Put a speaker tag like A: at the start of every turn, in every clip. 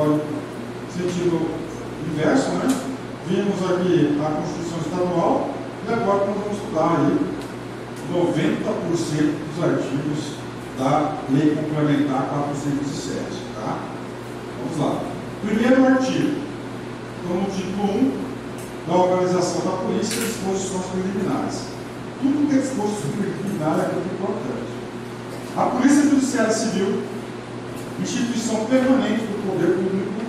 A: Código sentido inverso, né? Vimos aqui a Constituição Estadual e agora nós vamos estudar aí 90% dos artigos da Lei Complementar 407, tá? Vamos lá. Primeiro artigo, então no título 1, da organização da polícia e disposições preliminares. Tudo que é disposto preliminar é muito importante. A Polícia Judiciária Civil, instituição permanente do poder público,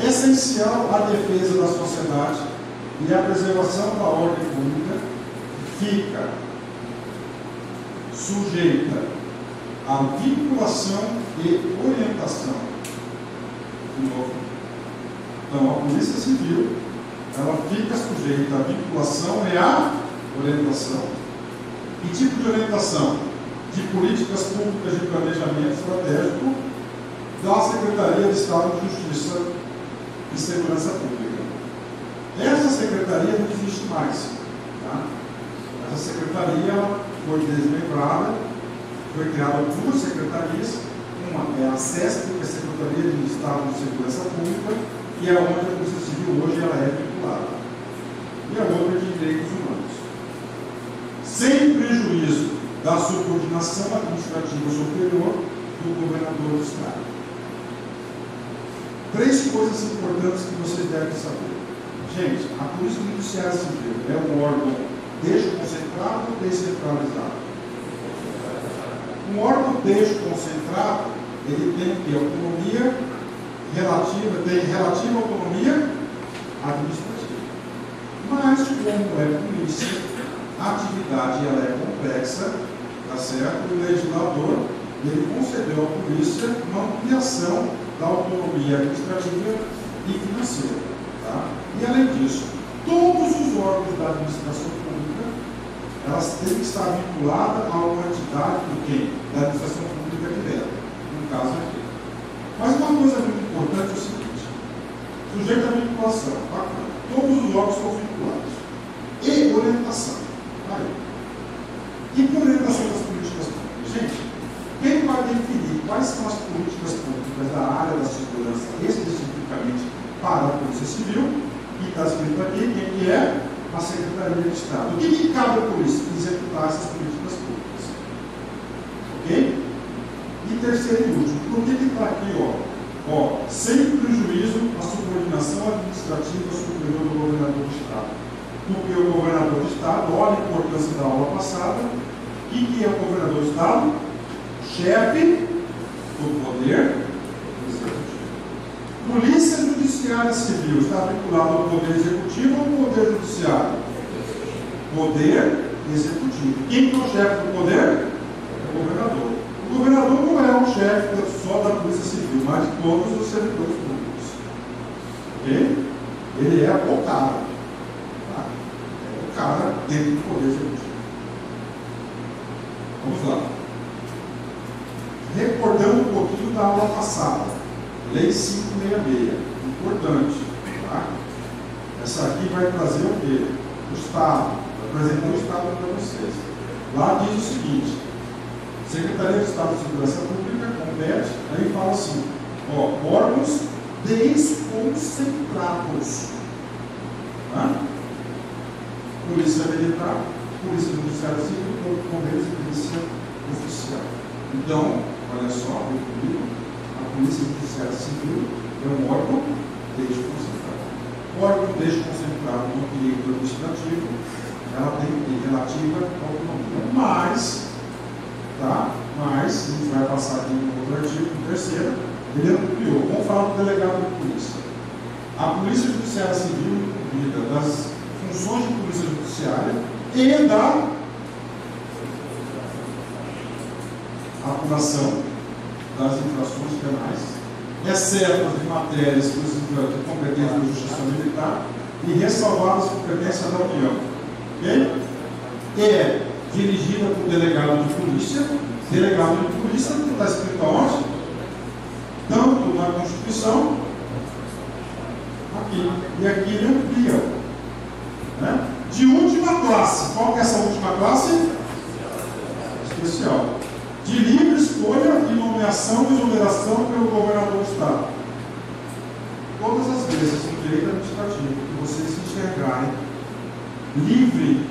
A: essencial à defesa da sociedade e à preservação da ordem pública, fica sujeita à vinculação e orientação. De novo. Então, a Polícia Civil, ela fica sujeita à vinculação e à orientação. Que tipo de orientação? De políticas públicas de planejamento estratégico da Secretaria de Estado de Justiça e Segurança Pública. Essa secretaria não existe mais. Tá? Essa secretaria foi desmembrada, foi criada duas secretarias. Uma é a SESP, que é a Secretaria de Estado de Segurança Pública, que é onde a Polícia Civil hoje ela é vinculada. E a outra é de Direitos Humanos. Sem prejuízo da subordinação administrativa superior do governador do Estado. Três coisas importantes que vocês devem saber. Gente, a Polícia Judiciária Civil é um órgão desconcentrado ou descentralizado? Um órgão desconcentrado, ele tem que autonomia relativa, tem relativa autonomia administrativa. Mas, como é polícia, a atividade ela é complexa, tá certo? O legislador, ele concedeu à polícia uma ampliação da autonomia administrativa e financeira. Tá? E, além disso, todos os órgãos da administração pública, elas têm que estar vinculadas a uma entidade do quem? Da administração pública direta, no caso aqui. Mas uma coisa muito importante é o seguinte: sujeito à vinculação, bacana. Todos os órgãos estão vinculados. E orientação. Aí. E que orientação das políticas públicas? Gente, quem vai definir quais são as políticas públicas da área da segurança, especificamente para a Polícia Civil, que está escrito aqui, quem que é? A Secretaria de Estado. O que cabe à polícia? Executar essas políticas públicas. Ok? E terceiro e último, por que está aqui, ó, sem prejuízo à subordinação administrativa superior do governador do Estado? Porque o governador do Estado, olha a importância da aula passada, que é o governador do Estado? Chefe do poder executivo. Polícia Judiciária Civil está vinculada ao poder executivo ou ao poder judiciário? Poder executivo. Quem é o chefe do poder? É o governador. O governador não é um chefe só da Polícia Civil, mas de todos os servidores públicos. Ok? Ele é o cara. Tá? É o cara dentro do poder executivo. Vamos lá. Recordando um pouquinho da aula passada. Lei 566. Importante. Tá? Essa aqui vai trazer o quê? O Estado. Vai apresentar o Estado para vocês. Lá diz o seguinte: Secretaria de Estado de Segurança Pública compete, aí fala assim, órgãos desconcentrados. Tá? Polícia Militar, Polícia Judiciária Civil, Corpo de Bombeiros e Polícia Oficial. Então, olha só, a Polícia Judiciária Civil é um órgão desconcentrado. O órgão desconcentrado no direito administrativo, ela tem que ter relativa autonomia. Mas, tá? Mas, a gente vai passar aqui no outro artigo, no terceiro, ele ampliou. Vamos falar do delegado de polícia. A Polícia Judiciária Civil cuida das funções de polícia judiciária e da apuração das infrações penais, exceto as de matérias de competência da Justiça Militar e ressalvadas as competências da União. Ok? É dirigida por delegado de polícia. Delegado de polícia está escrito aonde? Tanto na Constituição, aqui. E aqui ele amplia. Né? De última classe. Qual que é essa última classe? Especial. De livre escolha e nomeação e exoneração pelo governador do Estado. vocês no direito administrativo, que vocês enxergarem livre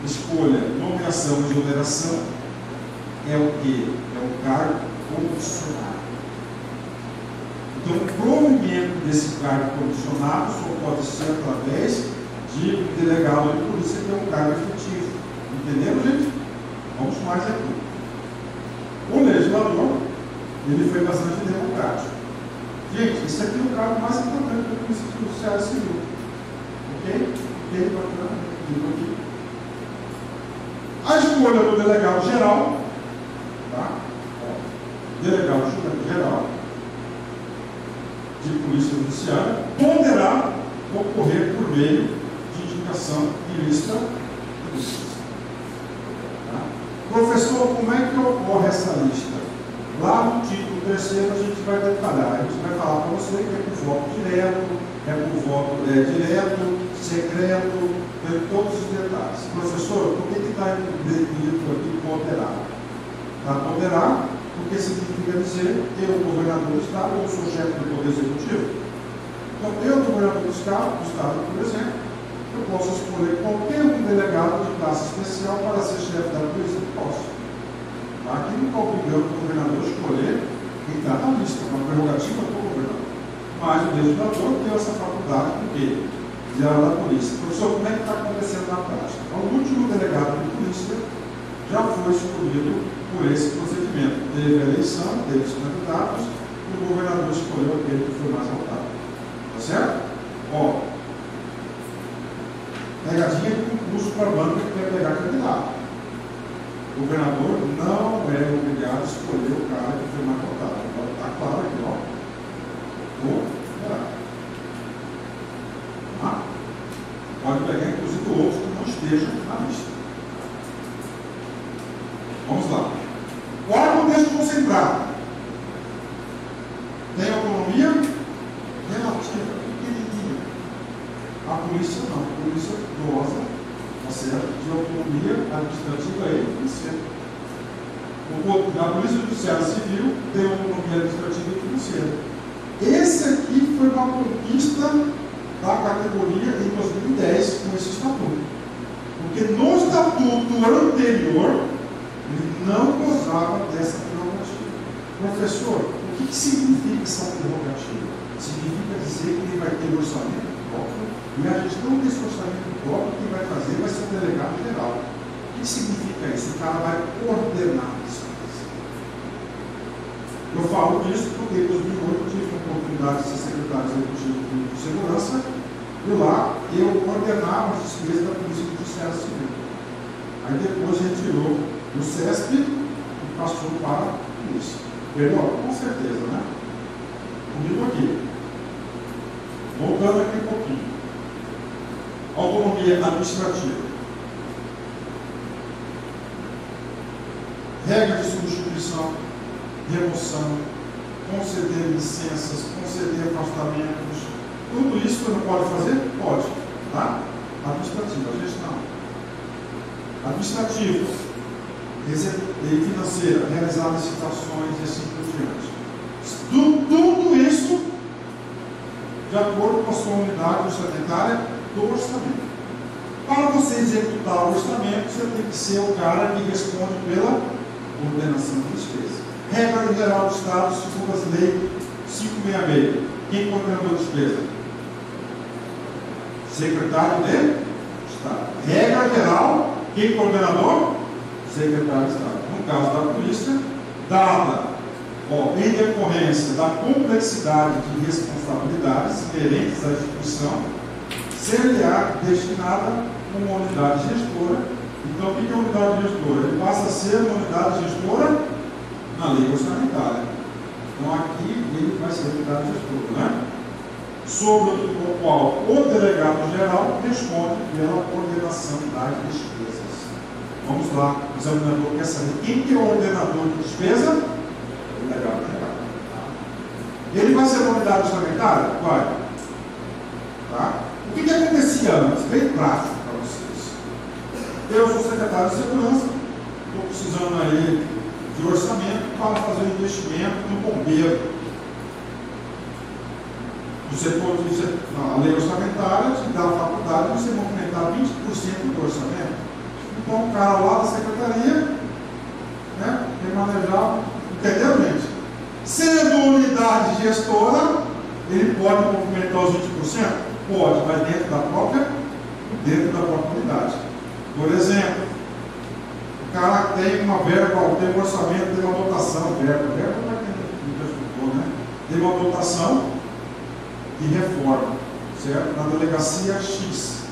A: escolha, nomeação e exoneração, é o que? É o cargo comissionado. Então, o provimento desse cargo comissionado só pode ser através de um delegado de polícia, que é um cargo efetivo. Entendeu, gente? Vamos mais aqui. O legislador, ele foi bastante democrático. Gente, isso aqui é o cargo mais importante da Polícia Judiciária Civil. Ok? Ok, bacana. Aqui. A escolha do delegado geral, tá? Delegado geral de Polícia Judiciária poderá ocorrer por meio de indicação de lista de polícia. Tá? Professor, como é que ocorre essa lista? Lá no título 3º a gente vai detalhar. A gente vai falar para você que é por voto direto, é por voto direto, secreto, tem todos os detalhes. Professor, por que está dito aqui poderá? Está poderá, porque significa dizer eu, governador do Estado, eu sou chefe do Poder Executivo. Então, eu, governador do Estado, por exemplo, eu posso escolher qualquer um delegado de classe especial para ser chefe da polícia. Posso. Aqui não está obrigando o governador a escolher quem está na lista, é uma prerrogativa do governador. Mas o legislador tem essa faculdade, porque geral da polícia. Professor, como é que está acontecendo na prática? O último delegado de polícia já foi escolhido por esse procedimento. Teve a eleição, teve os candidatos, e o governador escolheu aquele que foi mais votado. Tá certo? Ó, pegadinha de concurso para a banca que quer pegar candidato. O governador não é obrigado a escolher o cara que foi mais votado. Está claro aqui, ó. Tá? Pode pegar, inclusive, outros que não estejam na lista. Vamos lá. O órgão desconcentrado tem autonomia relativa, pequenininha. A polícia não. A polícia goza, tá certo, de autonomia administrativa e financeira. A Polícia Judiciária Civil tem autonomia administrativa e financeira. Esse aqui foi uma conquista da categoria em 2010 com esse estatuto. Porque no estatuto anterior, ele não gozava dessa prerrogativa. Professor, o que significa essa prerrogativa? Significa dizer que ele vai ter orçamento próprio, e a gestão desse orçamento próprio, quem vai fazer vai ser o delegado geral. O que significa isso? O cara vai coordenar isso. Eu falo disso porque em 2008 eu tive a oportunidade de ser secretário executivo de segurança, e lá eu coordenava as despesas da Polícia Judiciária Civil. Aí depois retirou do CESP e passou para a polícia. Melhor? Com certeza, né? Comigo aqui. Voltando aqui um pouquinho. Autonomia administrativa. Regra de substituição, remoção, conceder licenças, conceder afastamentos. Tudo isso que não pode fazer? Pode. Tá? Administrativo, a gente não. Administrativo e financeira, realizar licitações e assim por diante. Tudo isso de acordo com a sua unidade orçamentária do orçamento. Para você executar o orçamento, você tem que ser o cara que responde pela ordenação de despesa. Regra geral do Estado, segundo as leis 566. Quem coordenou a despesa? Secretário de Estado. Regra geral, quem coordenador? Secretário de Estado. No caso da polícia, dada em decorrência da complexidade de responsabilidades inerentes à instituição, ser-lhe-á destinada uma unidade gestora. Então, o que é unidade gestora? Ele passa a ser uma unidade gestora na lei orçamentária. Então, aqui ele vai ser unidade gestora, né? Sobre o qual o delegado geral responde pela ordenação das despesas. Vamos lá, o examinador quer saber quem que é o ordenador de despesa? O delegado geral. Ele vai ser uma unidade orçamentária? Vai. Tá? O que acontecia antes? Bem prático para vocês. Eu sou secretário de segurança, estou precisando aí de orçamento para fazer um investimento no bombeiro. A lei orçamentária te dá a faculdade de você movimentar 20% do orçamento. Então, o cara lá da secretaria, né, tem manejar, entendeu, gente? Sendo unidade gestora, ele pode movimentar os 20%? Pode, mas dentro da própria unidade. Por exemplo, o cara tem uma verba, tem um orçamento, tem uma dotação, verba para quem não estudou, né? Tem uma dotação de reforma, certo? Na delegacia X.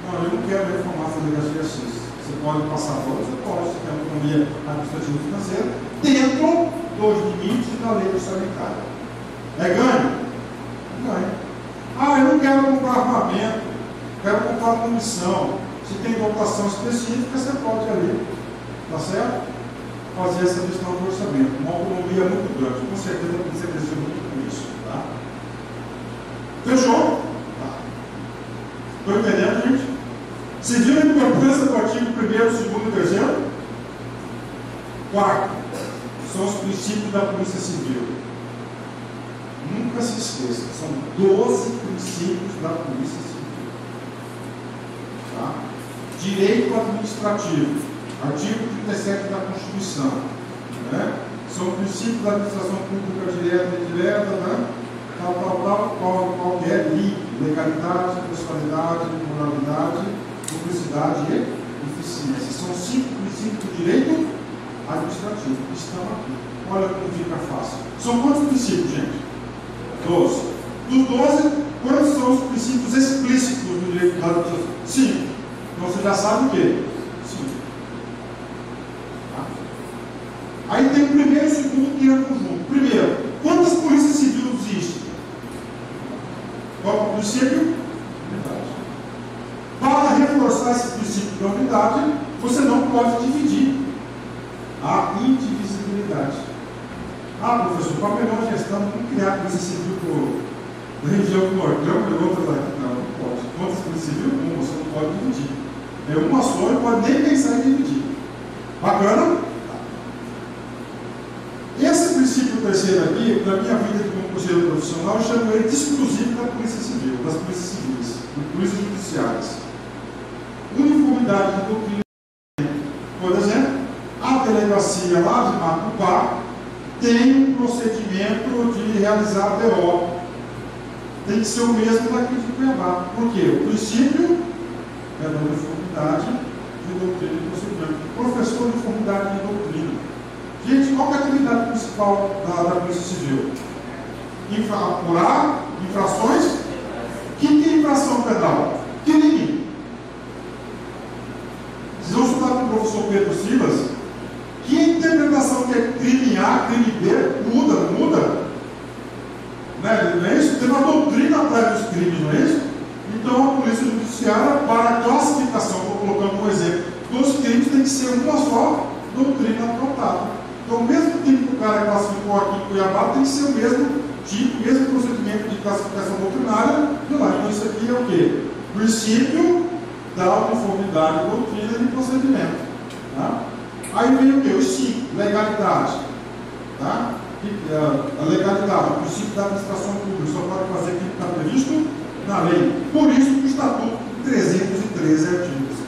A: Não, eu não quero reformar essa delegacia X. Você pode passar fora, você pode, você tem autonomia administrativa e financeira, dentro dos limites da lei orçamentária. É ganho? Ganho. Ah, eu não quero comprar armamento, quero comprar munição. Se tem dotação específica, você pode ali, tá certo? Fazer essa gestão do orçamento. Uma autonomia muito grande. Com certeza você cresceu muito com isso, tá? Fechou? Tá. Estou entendendo, gente? Você viu a importância do artigo 1º, 2º e 3º? Quarto, são os princípios da Polícia Civil. Nunca se esqueça, são 12 princípios da Polícia Civil. Tá? Direito administrativo, artigo 37 da Constituição. Né? São princípios da administração pública direta e indireta, né? Qual que é? Legalidade, pessoalidade, moralidade, publicidade e eficiência. São 5 princípios do direito administrativo que estão aqui. Olha como fica fácil. São quantos princípios, gente? 12. Dos 12, quantos são os princípios explícitos do direito administrativo? 5. Então você já sabe o quê? 5. Tá? Aí tem o primeiro e o segundo que é conjunto. Primeiro, quantas polícias civis existem? Qual é o princípio? Unidade. Para reforçar esse princípio da unidade, você não pode dividir a indivisibilidade. Ah, professor, para a melhor gestão, não criar a polícia civil da região do Nortão e outra daqui. Não, não pode. Quantas polícias civil? Uma, você não pode dividir. É uma só e pode nem pensar em dividir. Bacana? Esse princípio terceiro aqui, na minha vida como conselheiro profissional, eu chamo ele de exclusivo da Polícia Civil, das polícias civis, das polícias judiciais. Uniformidade de doutrina. Por exemplo, a delegacia lá de Macupá tem um procedimento de realizar a BO. Tem que ser o mesmo daqui de Cuiabá. Por quê? O princípio é da uniformidade de doutrina e procedimento. Professor, uniformidade de doutrina. Gente, qual é a atividade principal da Polícia Civil? Apurar infrações? Que infração penal? Crime. Vocês vão estudar com o professor Pedro Silas, que a interpretação que é crime A, crime B, muda, não muda? Né? Não é isso? Tem uma doutrina atrás dos crimes, não é isso? Então a Polícia Judiciária, para a classificação, estou colocando um exemplo, dos crimes tem que ser uma só doutrina adotada. Então, o mesmo tipo que o cara classificou aqui em Cuiabá tem que ser o mesmo tipo, mesmo procedimento de classificação doutrinária de lá. Então, isso aqui é o quê? Princípio da uniformidade de doutrina e de procedimento. Tá? Aí vem o quê? Os 5. Legalidade. Tá? A legalidade, o princípio da administração pública, só pode fazer aquilo que está previsto na lei. Por isso que o Estatuto tem 313 artigos.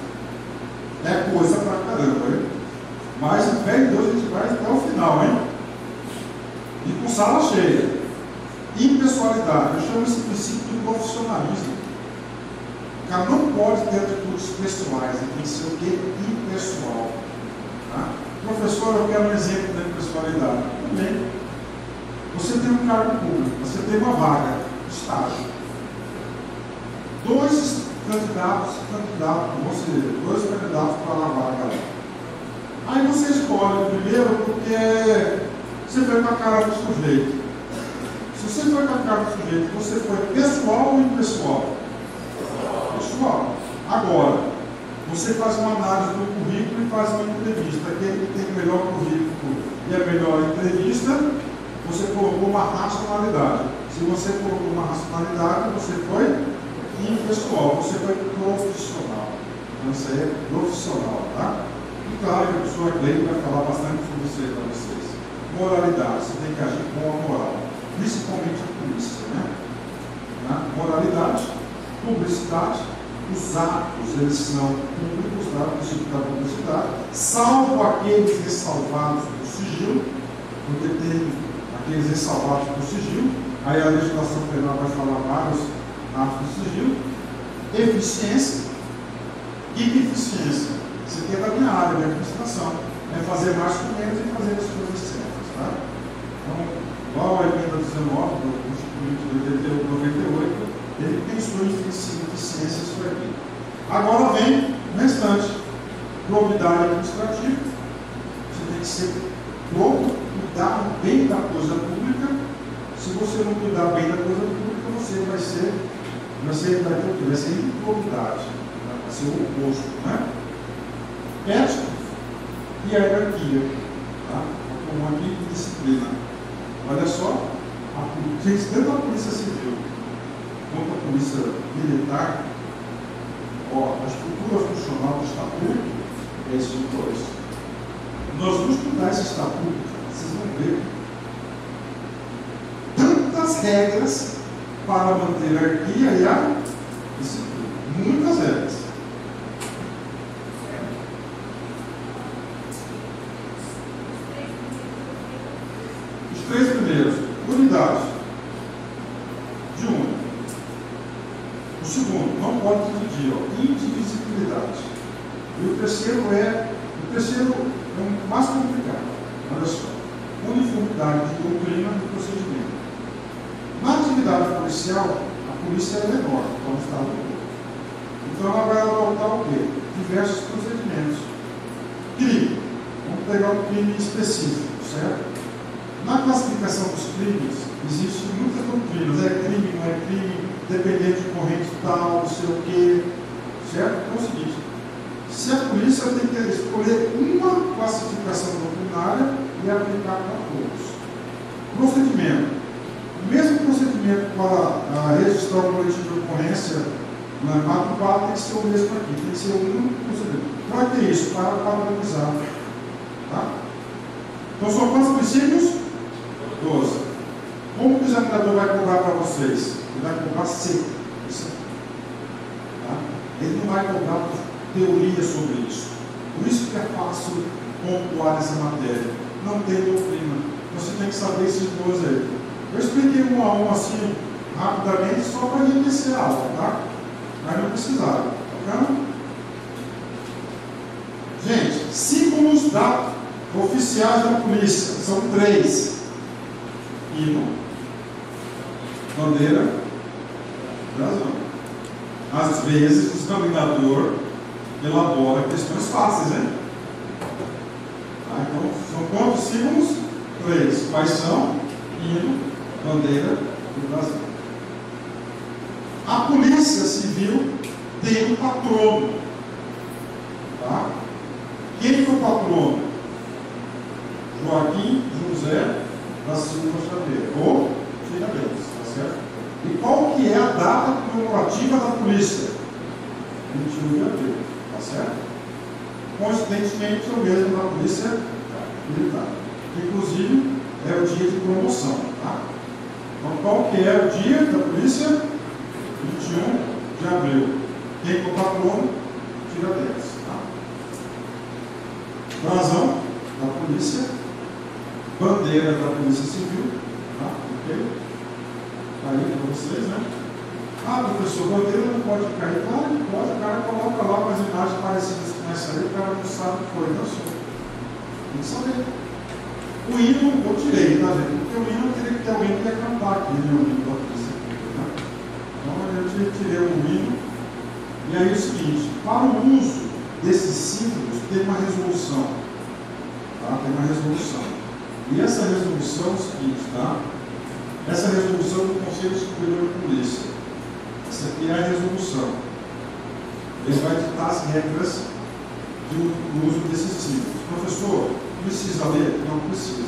A: É coisa pra caramba, hein? Mas, fé em Deus, a gente vai até o final, hein? E com sala cheia. Impessoalidade. Eu chamo esse princípio de profissionalismo. O cara não pode ter atitudes pessoais, ele tem que ser o quê? Impessoal. Tá? Professor, eu quero um exemplo da impessoalidade. Tudo bem. Você tem um cargo público, você tem uma vaga, estágio. 2 candidatos para a vaga. Aí você escolhe o primeiro porque você foi com a cara do sujeito. Se você foi com a cara do sujeito, você foi pessoal ou impessoal? Pessoal. Agora, você faz uma análise do currículo e faz uma entrevista. Aquele que tem o melhor currículo e a melhor entrevista, você colocou uma racionalidade. Se você colocou uma racionalidade, você foi impessoal, você foi profissional. Então isso aí é profissional, tá? E claro que a pessoa Gleide vai falar bastante sobre isso aí para vocês. Moralidade, você tem que agir com a moral, principalmente a polícia, né? moralidade, publicidade. Os atos, eles são públicos, tá? O princípio da publicidade, salvo aqueles ressalvados do sigilo, porque tem aqueles ressalvados do sigilo, aí a legislação penal vai falar vários atos do sigilo. Eficiência. E eficiência? Isso aqui é da minha área de administração, é fazer mais com menos e fazer as coisas certas, tá? Então, igual a emenda 19 do Constituinte de 98, ele tem sua eficiência isso aqui. Agora vem o restante. Probidade administrativa. Você tem que ser pronto, cuidar bem da coisa pública. Se você não cuidar bem da coisa pública, você vai ser improbidade. Vai ser o oposto, né? Ética e hierarquia. Tá? Como aqui, disciplina. Olha só, tanto a Polícia Civil quanto a Polícia Militar, a estrutura funcional do Estatuto é esses dois. Nós vamos estudar esse Estatuto, vocês vão ver tantas regras para manter a hierarquia e a disciplina. Muitas regras. Os três primeiros: unidade de um. O segundo, não pode dividir, indivisibilidade. E o terceiro é o mais complicado. Olha só, uniformidade de doutrina e procedimento. Na atividade policial, a polícia é menor que o Estado todo. Então ela vai adotar o quê? Diversos procedimentos. Crime. Vamos pegar um crime específico, certo? Na classificação dos crimes, existem muitas doutrinas. É crime, não é crime, dependente de corrente tal, não sei o quê. Certo? Então é o seguinte: se a polícia tem que escolher uma classificação doutrinária e aplicar para todos. Procedimento. O mesmo procedimento para registrar o boletim de ocorrência na madrugada tem que ser o mesmo aqui, tem que ser o único procedimento. Para que isso? Para padronizar. Tá? Então são quantos princípios? 12. Como que o examinador vai cobrar para vocês? Ele vai cobrar seco. Tá? Ele não vai cobrar teoria sobre isso. Por isso que é fácil pontuar essa matéria. Não tem doutrina. Você tem que saber esses dois aí. Eu expliquei um a um assim, rapidamente, só para enriquecer a aula, tá? Mas não precisaram. Tá? Gente, símbolos oficiais da polícia. São 3. Hino, bandeira, razão. Às vezes o examinador elabora questões fáceis, né? Tá? Então, são quantos símbolos? 3. Quais são? Hino, bandeira e razão. A Polícia Civil tem um patrono. Tá? Quem foi o patrono? Joaquim José da Silva Xavier, ou filha deles, tá certo? E qual que é a data comemorativa da polícia? 21 de abril, tá certo? Coincidentemente, é o mesmo da polícia militar. Inclusive, é o dia de promoção, tá? Então, qual que é o dia da polícia? 21 de abril. Quem for patrono? Tiradentes, tá? Razão da polícia. Bandeira da Polícia Civil, tá? Ok? Aí para vocês, né? Ah, professor, bandeira não pode cair. Claro que pode, o cara coloca lá umas imagens parecidas com essa aí, o cara não sabe o que foi, não sou. Tem que saber. O hino eu tirei, tá, gente? Porque o hino eu teria que ter alguém que ia cantar aqui, né? O hino da Polícia Civil, né? Então eu tirei o hino. E aí é o seguinte: para o uso desses símbolos, tem uma resolução. Tá? Tem uma resolução. E essa resolução é o seguinte, tá? Essa resolução do Conselho Superior de Polícia. Essa aqui é a resolução. Ele vai ditar as regras do uso desses símbolos. Professor, precisa ler? Não precisa.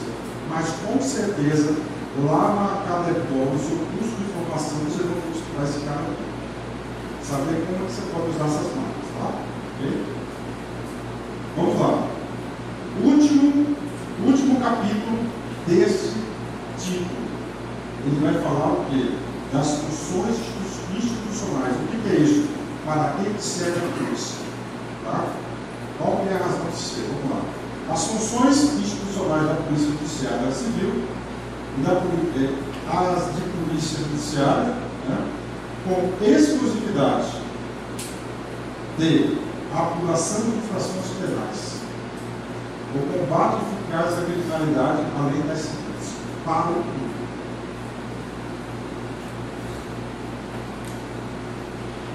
A: Mas com certeza, lá na Cadepol, no seu curso de formação, você vai estudar esse cara aqui. Saber como é que você pode usar essas marcas, tá? Ok? Vamos lá. Último capítulo desse título. Ele vai falar o quê? Das funções institucionais institucionais. O que é isso? Para que serve a polícia? Tá? Qual é a razão de ser? Vamos lá. As funções institucionais da Polícia Judiciária Civil e as de Polícia Judiciária, né, com exclusividade de apuração de infrações penais, o combate eficaz à criminalidade, além das seguintes, para o público.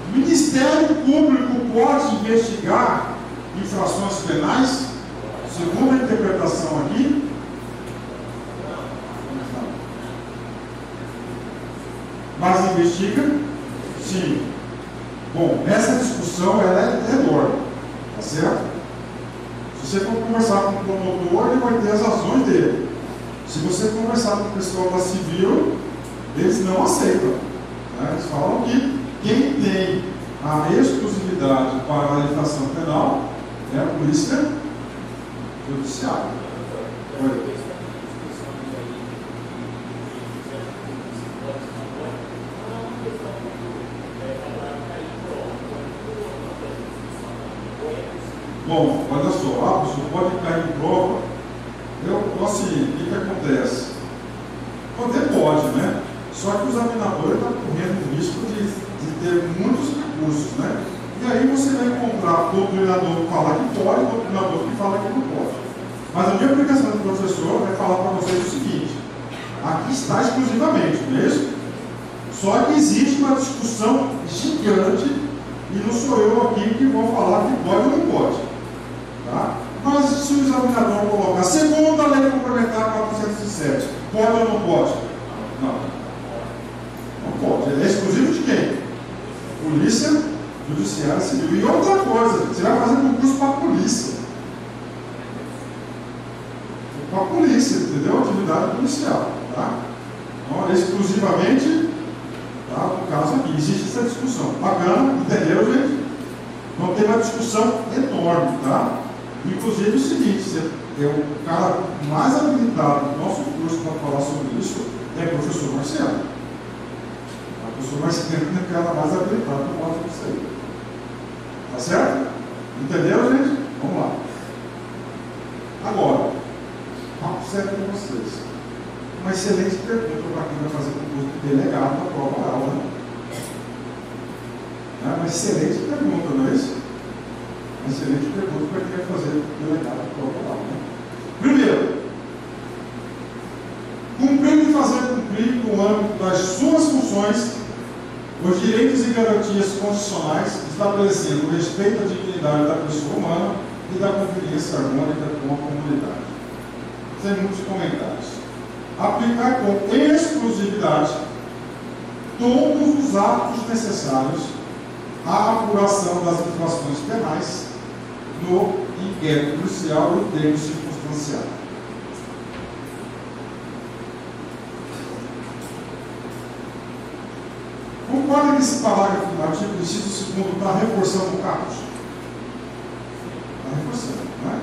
A: O Ministério Público pode investigar infrações penais, segundo a interpretação aqui? Mas investiga? Sim. Bom, essa discussão ela é enorme, tá certo? Se você for conversar com o promotor, ele vai ter as razões dele. Se você conversar com o pessoal da civil, eles não aceitam. Né? Eles falam que quem tem a exclusividade para a infração penal é a Polícia Judiciária. Oi. Bom, olha só, você pode cair em prova. Assim, o que acontece? Poder pode, né? Só que o examinador está correndo o risco de ter muitos recursos, né? E aí você vai encontrar doutrinador que fala que pode, doutrinador que fala que não pode. Mas a minha aplicação do professor vai falar para vocês o seguinte: aqui está exclusivamente, não é isso? Só que existe uma discussão gigante e não sou eu aqui que vou falar que pode ou não pode. Tá? Mas se o examinador colocar segundo a lei complementar 407, pode ou não pode? Não. Não pode. Ele é exclusivo de quem? Polícia Judiciária Civil. E outra coisa, você vai fazer concurso para a polícia. Para a polícia, entendeu? Atividade policial. Tá? Então, exclusivamente, tá? No caso aqui, existe essa discussão. Bacana, entenderam, gente? Então tem uma discussão enorme, tá? Inclusive o seguinte, você é o cara mais habilitado do nosso curso para falar sobre isso é o professor Marciano. O professor Marciano é o cara mais habilitado para falar sobre isso aí. Tá certo? Entenderam, gente? Vamos lá. Agora, papo sério com vocês. Uma excelente pergunta para quem vai fazer concurso de delegado na prova oral, né? É uma excelente pergunta, não é isso? Uma excelente pergunta para quem vai fazer delegado na prova oral, né? Primeiro, cumprir e fazer cumprir no âmbito das suas funções os direitos e garantias constitucionais, estabelecendo o respeito à dignidade da pessoa humana e da convivência harmônica com a comunidade. Sem muitos comentários. Aplicar com exclusividade todos os atos necessários à apuração das infrações penais no inquérito policial e termo circunstancial. Concorda que esse parágrafo do artigo inciso 2 está reforçando o caput? Está reforçando, né?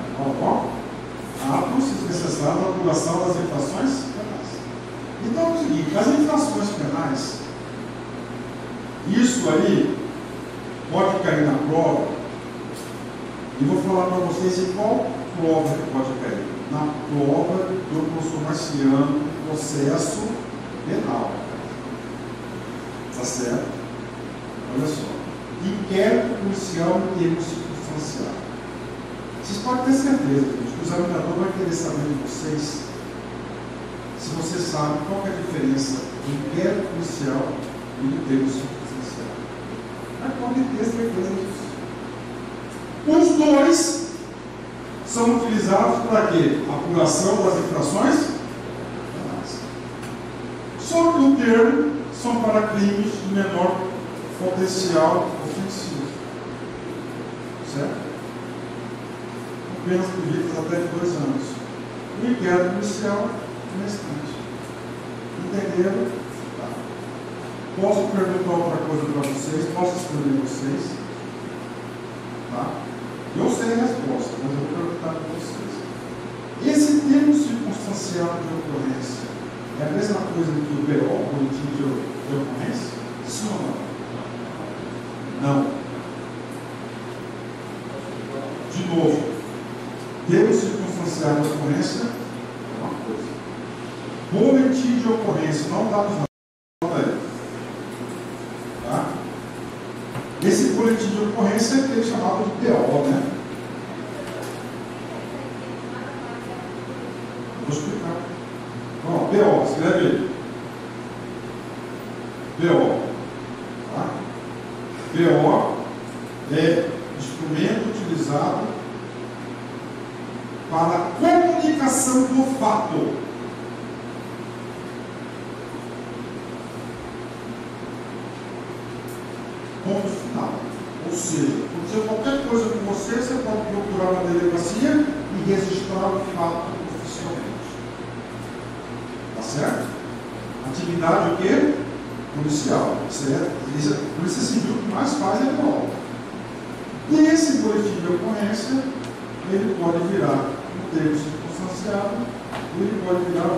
A: Atos necessários à apuração das infrações penais. Então é o seguinte, as infrações penais, isso aí pode cair na prova, e vou falar para vocês em qual prova que pode cair. Na prova do professor Marciano, processo penal. Tá certo? Olha só. Inquérito policial em termo circunstancial. Vocês podem ter certeza, gente, que o examinador vai querer saber de vocês se vocês sabem qual é a diferença do inquérito policial e do termo circunstancial. Mas podem ter certeza disso. Os dois são utilizados para quê? Apuração das infrações penais. Só que o termo são para crimes de menor potencial ofensivo. Certo? Penas punidas até de 2 anos. O inquérito policial, um restante. Entenderam? Tá. Posso perguntar outra coisa para vocês? Posso escrever vocês? Tá? Eu sei a resposta, mas eu vou perguntar para vocês. Esse termo circunstancial de ocorrência é a mesma coisa que o BO, boletim de ocorrência? Sim ou não? Não. De novo, termo circunstanciado de ocorrência é uma coisa. Boletim de ocorrência, não dados não. Tá? Esse boletim de ocorrência é aquele chamado de BO, né? Vou explicar. Bom, BO, escreve aí. BO. Tá? BO é instrumento utilizado para a comunicação do fato. Ponto final. Ou seja, acontecer qualquer coisa com você, você pode procurar na delegacia e registrar o fato oficialmente. Tá certo? Atividade o quê? Policial. A Polícia Civil que mais faz é BO. E esse boletim de ocorrência, ele pode virar um termo circunstanciado, ou ele pode virar um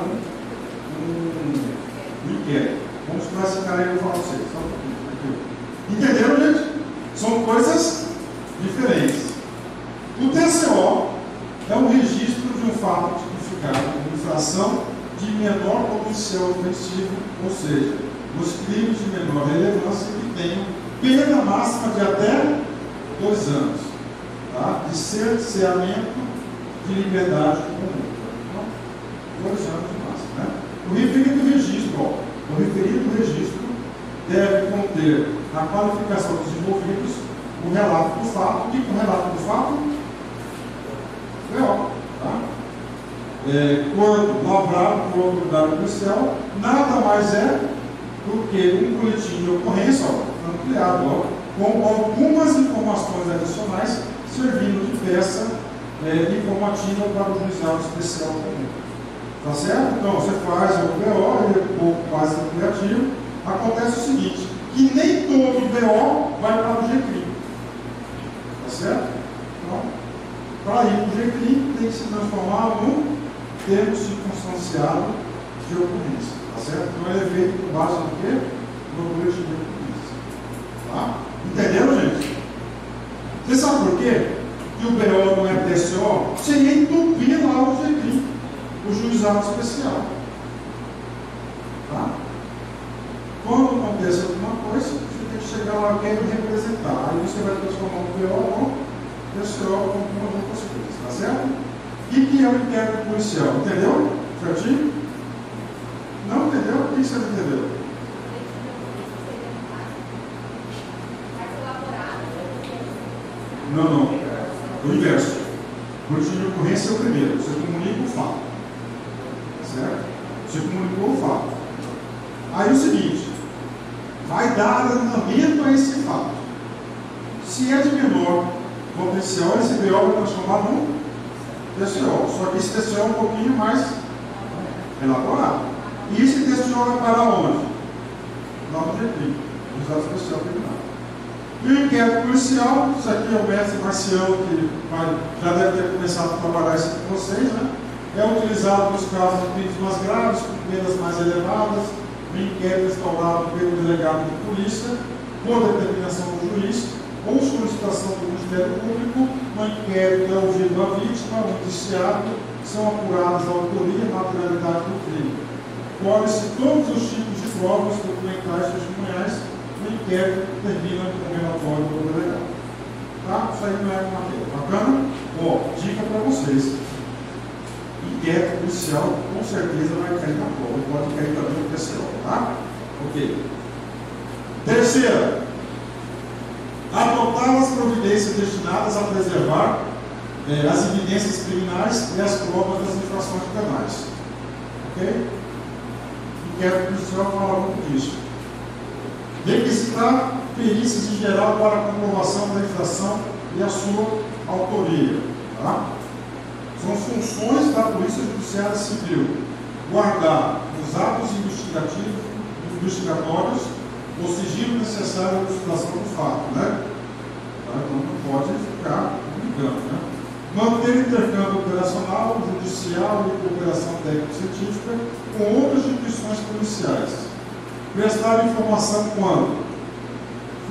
A: inquérito. Vamos para esse cara aí que eu falo para vocês. Só um pouquinho. Entenderam, gente? São coisas diferentes. O TCO é um registro de um fato tipificado como infração de menor potencial ofensivo, ou seja, os crimes de menor relevância que tenham pena máxima de até 2 anos, tá? De cerceamento de liberdade comum. Então, 2 anos de máxima, né? O referido registro deve conter a qualificação dos envolvidos, o relato do fato. O que é o relato do fato? BO, tá? Quando lavrado por autoridade policial, nada mais é do que um boletim de ocorrência, ampliado, com algumas informações adicionais, servindo de peça informativa para o juizado especial comum. Tá certo? Então, você faz o BO, ele é um pouco mais criativo. Acontece o seguinte, que nem todo BO vai para o GCRIM. Tá certo? Então, para ir para o GCRIM, tem que se transformar num termo circunstanciado de ocorrência. Tá certo? Então, ele é feito com base no quê? No boletim de ocorrência. Tá? Entenderam, gente? Você sabe por quê? Que o BO não é TCO? Seria entupir lá o GCRIM, o juizado especial. Tá? Quando acontece alguma coisa, você tem que chegar lá, alguém e representar. Aí você vai transformar o BO no TCO com algumas outras coisas, tá certo? E que é o inquérito policial, entendeu? Certinho? Não entendeu? O que você não entendeu? Não. O inverso. O boletim de ocorrência é o primeiro. Você comunica o fato. Tá certo? Você comunicou o fato. Aí o seguinte, vai dar andamento a esse fato. Se é de menor potencial, esse BO vai transformar num TCO. Só que esse TCO é um pouquinho mais elaborado. E esse TCO vai parar onde? Lá no GCRIM, no Juizado Especial Criminal. E o inquérito policial, isso aqui é o mestre Marcião, que já deve ter começado a trabalhar isso com vocês, né? É utilizado nos casos de crimes mais graves, com penas mais elevadas, o inquérito instaurado pelo delegado de polícia, por determinação do juiz, ou solicitação do Ministério Público. No inquérito é ouvido a vítima, o indiciado, são apuradas a autoria e a materialidade do crime. Colhe-se todos os tipos de provas documentais e testemunhais. O inquérito termina com o relatório do delegado. Tá? Isso aí não é uma matéria. Bacana? Ó, dica para vocês. Inquérito policial com certeza vai cair na prova. Pode cair também no TCO, tá? Ok. Terceira, adotar as providências destinadas a preservar as evidências criminais e as provas das infrações penais. Ok? Inquérito policial fala muito disso. Requisitar perícias em geral para a comprovação da infração e a sua autoria. Tá? São funções da Polícia Judiciária Civil guardar os atos investigatórios o sigilo necessário à elucidação do fato, né? Então não pode ficar brincando, né? Manter intercâmbio operacional, judicial e cooperação técnico-científica com outras instituições policiais. Prestar informação quando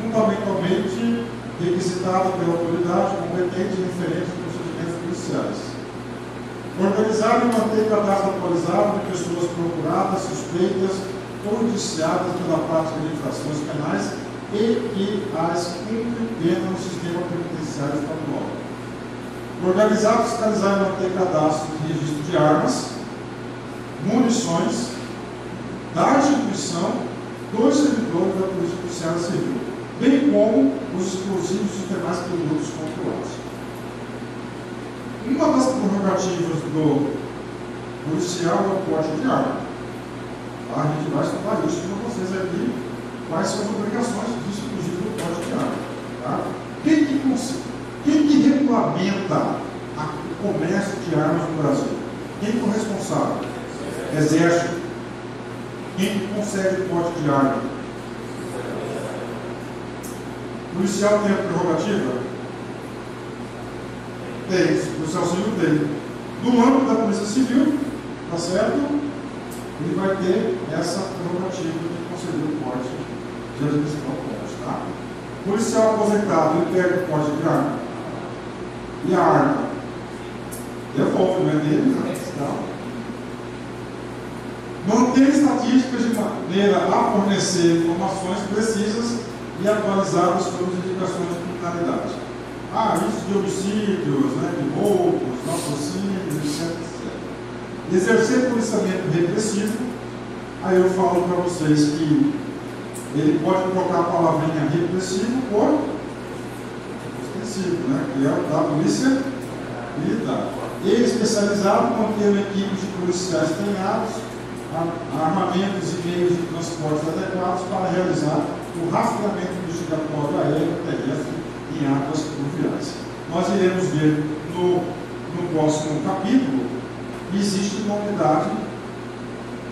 A: fundamentalmente requisitado pela autoridade competente e referente de procedimentos policiais. Organizar e manter cadastro atualizado de pessoas procuradas, suspeitas ou indiciadas pela prática de infrações penais e que as cumprem pena no sistema penitenciário estadual. Organizar, fiscalizar e manter cadastro de registro de armas, munições, da instituição dos servidores da Polícia Judiciária Civil, bem como os explosivos e demais produtos controlados. Uma das prerrogativas do policial é o porte de arma. A gente vai estudar isso com vocês aqui, quais são as obrigações disso, inclusive do porte de arma. Tá? Quem que regulamenta o comércio de armas no Brasil? Quem é o responsável? Exército. Quem que concede o porte de arma? O policial tem a prerrogativa? Tem. O policial civil tem. No âmbito da Polícia Civil, tá certo? Ele vai ter essa prerrogativa de conceder o porte de administrar o porte, tá? O policial aposentado, ele pega o porte de arma. E a arma? Devolve, não é dele, né? Manter estatísticas de maneira a fornecer informações precisas e atualizadas sobre as indicações de criminalidade. Índice de homicídios, né, de roubos, latrocínios, etc. Exercer policiamento repressivo. Aí eu falo para vocês que ele pode trocar a palavrinha repressivo por ostensivo, né, que é o da polícia militar. E especializado, mantendo equipes de policiais treinados, armamentos e meios de transporte adequados para realizar o rastreamento investigatório aéreo e terrestre em águas fluviais. Nós iremos ver no próximo capítulo que existe uma unidade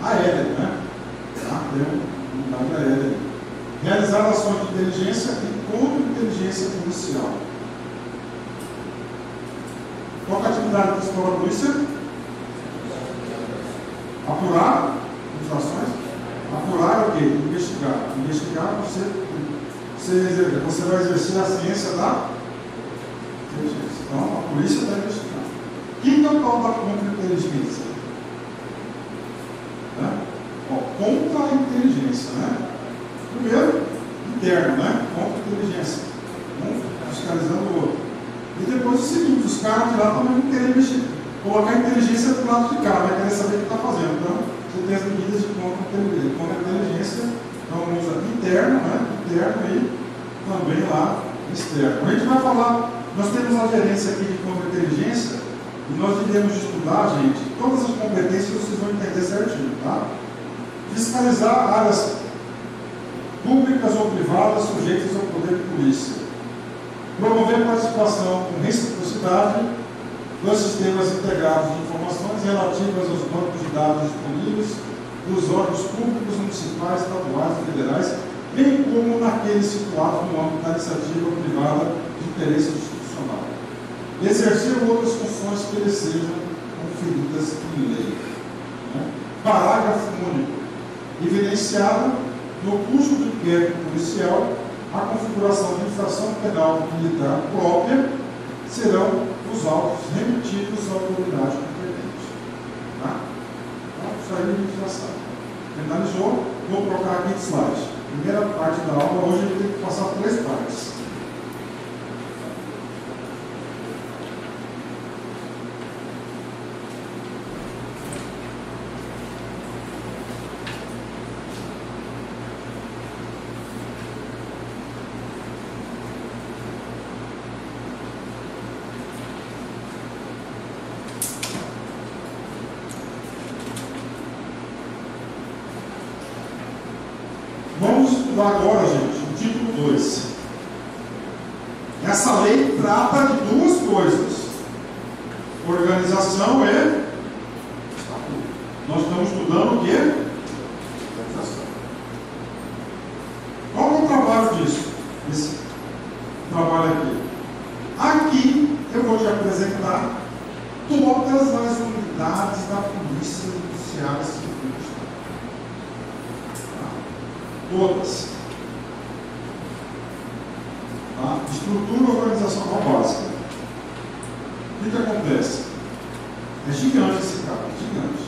A: aérea, né? Tem uma unidade aérea. Realizar ações de inteligência e contra-inteligência policial. Qual é a atividade principal da polícia? Apurar infrações. Apurar é o quê? Investigar. Investigar, você vai exercer a ciência da inteligência. Então, a polícia está investigando. Quem é o tal da contra-inteligência? Né? Contra a inteligência, né? Primeiro, interno, né? Contra-inteligência. Um fiscalizando o outro. E depois o seguinte, os caras de lá também não querem mexer. Colocar a inteligência do lado de cá, vai querer saber o que está fazendo. Então, você tem as medidas de contra-inteligência, então usa interno, né? Interno e também lá externo. A gente vai falar, nós temos a gerência aqui de contra-inteligência e nós iremos estudar, gente, todas as competências vocês vão entender certinho, tá? Fiscalizar áreas públicas ou privadas sujeitas ao poder de polícia. Promover participação com reciprocidade dos sistemas integrados de informações relativas aos bancos de dados disponíveis dos órgãos públicos, municipais, estaduais e federais, bem como naqueles situados no âmbito da iniciativa privada de interesse institucional. Exercer outras funções que lhes sejam conferidas em lei. Parágrafo único. Evidenciado no curso do inquérito policial a configuração de infração penal militar própria serão os autos remetidos à autoridade competente. Tá? Então, isso aí a gente já sabe. Finalizou, vou colocar aqui o slide. Primeira parte da aula, hoje eu tenho que passar 3 partes. Vamos estudar agora, gente, o título 2. Essa lei trata de 2 coisas: organização e estatuto. Nós estamos estudando o quê? Organização. Qual é o trabalho disso? Esse trabalho aqui. Aqui eu vou te apresentar todas as unidades da Polícia Judiciária Civil. Todas. estrutura organizacional básica. O que acontece? É gigante esse cara, gigante.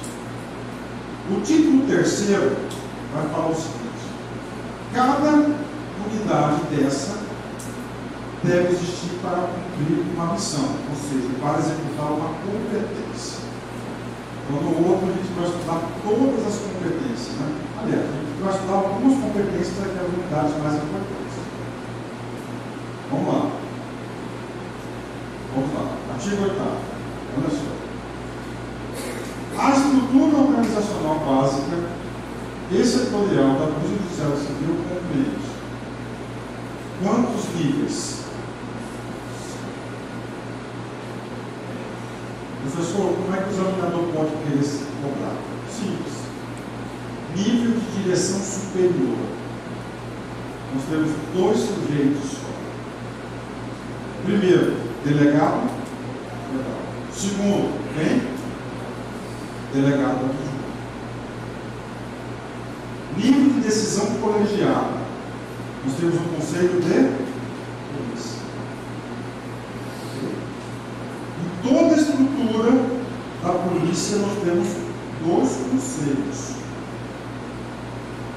A: O título terceiro vai falar o seguinte: cada unidade dessa deve existir para cumprir uma missão, ou seja, para executar uma competência. Então, no outro, a gente vai estudar todas as competências, né? Aliás, a gente vai estudar algumas competências daquelas unidades mais importantes. Vamos lá. Vamos lá. Artigo 8º. Olha só. A estrutura organizacional básica e setorial da Polícia Judiciária Civil compreende quantos níveis? Professor, como é que o examinador pode querer se cobrar? Simples. Nível de direção superior. Nós temos dois sujeitos só. Primeiro, delegado. Segundo, quem? Delegado adjunto. Nível de decisão colegiada. Nós temos um conselho de polícia. Em toda a estrutura da polícia nós temos dois conselhos.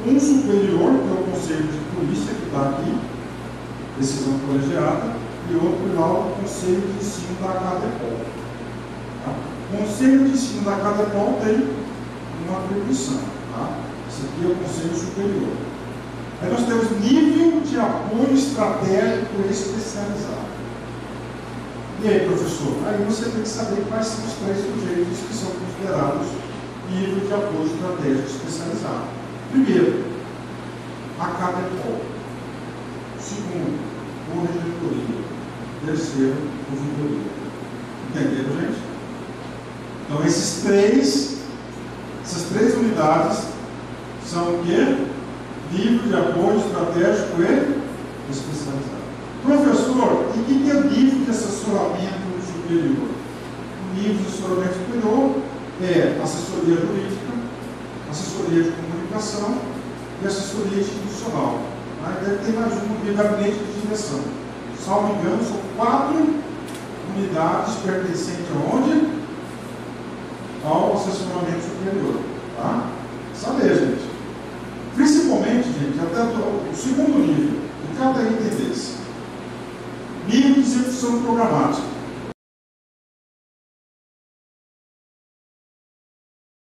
A: Um superior, que é o conselho de polícia, que está aqui, decisão colegiada, e outro lá, o conselho de ensino da CADEPOL. Tá? O conselho de ensino da CADEPOL tem uma atribuição. Tá? Esse aqui é o conselho superior. Aí nós temos nível de apoio estratégico especializado. E aí, professor? Aí você tem que saber quais são os três sujeitos que são considerados nível de apoio estratégico especializado. Primeiro, a CADEPOL. Segundo, o Regedoria. Terceiro, Ouvidoria. Entenderam, gente? Então, essas três unidades são o quê? Nível de apoio estratégico e especializado. Professor, e o que é nível de assessoramento superior? O nível de assessoramento superior é assessoria jurídica, assessoria de comunicação e assessoria institucional. Aí deve ter mais uma de gabinete de direção. Salvo engano, são 4 unidades pertencentes aonde? Ao assessoramento superior. Tá? Saber, gente. Principalmente, gente, até o segundo nível, o que cada item desse. Nível de execução programática.